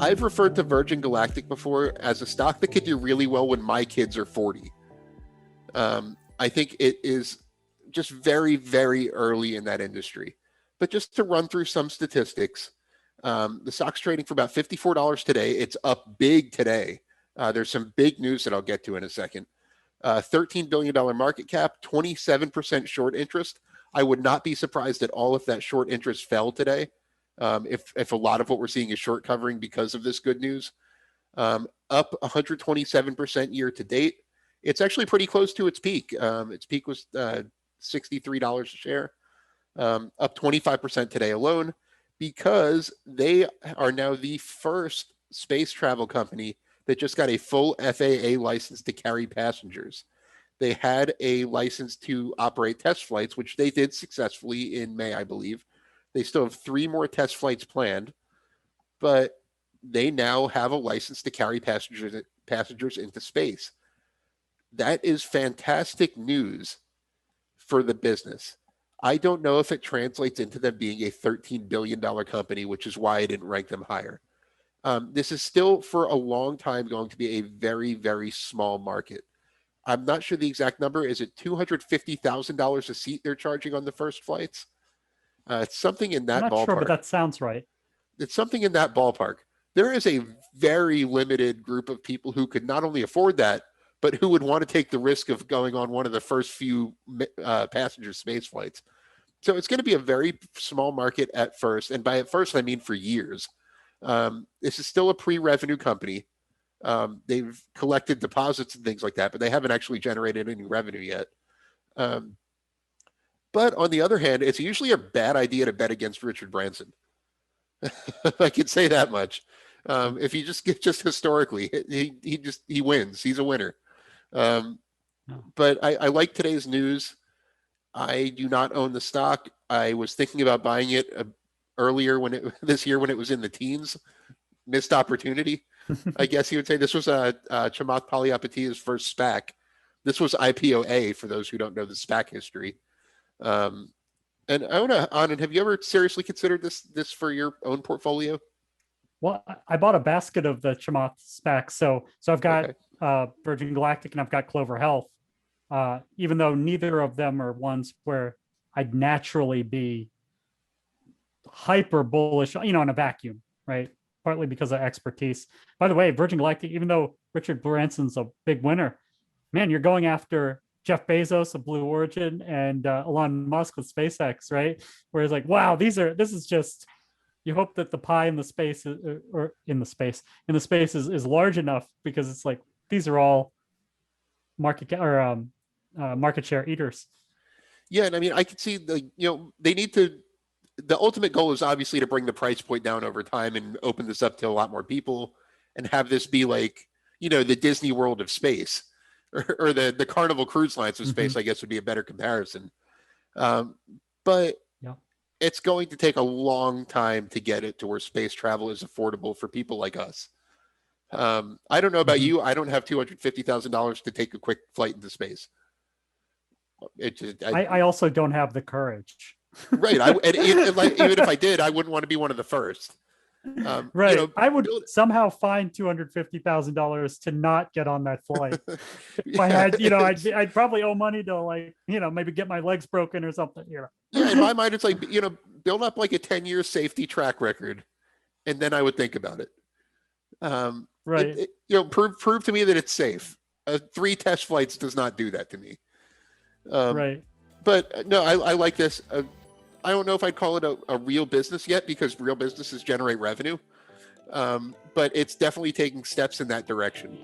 I've referred to Virgin Galactic before as a stock that could do really well when my kids are 40. I think it is just very, very early in that industry. But just to run through some statistics, the stock's trading for about $54 today. It's up big today. There's some big news that I'll get to in a second. $13 billion market cap, 27% short interest. I would not be surprised at all if that short interest fell today. If a lot of what we're seeing is short covering because of this good news. Up 127% year to date. It's actually pretty close to its peak. Its peak was $63 a share, up 25% today alone, because they are now the first space travel company that just got a full FAA license to carry passengers. They had a license to operate test flights, which they did successfully in May, I believe. They still have 3 more test flights planned, but they now have a license to carry passengers into space. That is fantastic news for the business. I don't know if it translates into them being a $13 billion company, which is why I didn't rank them higher. This is still for a long time going to be a very, very small market. I'm not sure the exact number. Is it $250,000 a seat they're charging on the first flights? It's something in that ballpark. I'm not sure, but that sounds right. It's something in that ballpark. There is a very limited group of people who could not only afford that, but who would want to take the risk of going on one of the first few passenger space flights. So it's going to be a very small market at first. And by at first, I mean for years. This is still a pre-revenue company. They've collected deposits and things like that, but they haven't actually generated any revenue yet. But on the other hand, it's usually a bad idea to bet against Richard Branson. I can say that much. If you just get historically, he wins. He's a winner. But I like today's news. I do not own the stock. I was thinking about buying it earlier this year when it was in the teens. Missed opportunity, I guess you would say. This was Chamath Palihapitiya's first SPAC. This was IPO-A for those who don't know the SPAC history. And I want to, Anand, have you ever seriously considered this for your own portfolio? Well, I bought a basket of the Chamath SPACs. So I've got Virgin Galactic and I've got Clover Health. Even though neither of them are ones where I'd naturally be hyper bullish, in a vacuum, right? Partly because of expertise. By the way, Virgin Galactic, even though Richard Branson's a big winner, man, you're going after Jeff Bezos of Blue Origin and Elon Musk with SpaceX, right? Whereas wow, this is just, you hope that the pie in the space is large enough, because it's these are all market share eaters. Yeah, and I mean, I could see they need to. The ultimate goal is obviously to bring the price point down over time and open this up to a lot more people, and have this be the Disney World of space, or the Carnival Cruise Lines of space. I guess would be a better comparison. But it's going to take a long time to get it to where space travel is affordable for people like us. I don't know about you. I don't have $250,000 to take a quick flight into space. I also don't have the courage. Right. Even if I did, I wouldn't want to be one of the first. Right. I would somehow find $250,000 to not get on that flight. If I had, I'd probably owe money to maybe get my legs broken or something. Yeah. In my mind, it's build up a 10-year safety track record, and then I would think about it. Right. Prove to me that it's safe. 3 test flights does not do that to me. Right. But no, I like this. I don't know if I'd call it a real business yet, because real businesses generate revenue. But it's definitely taking steps in that direction.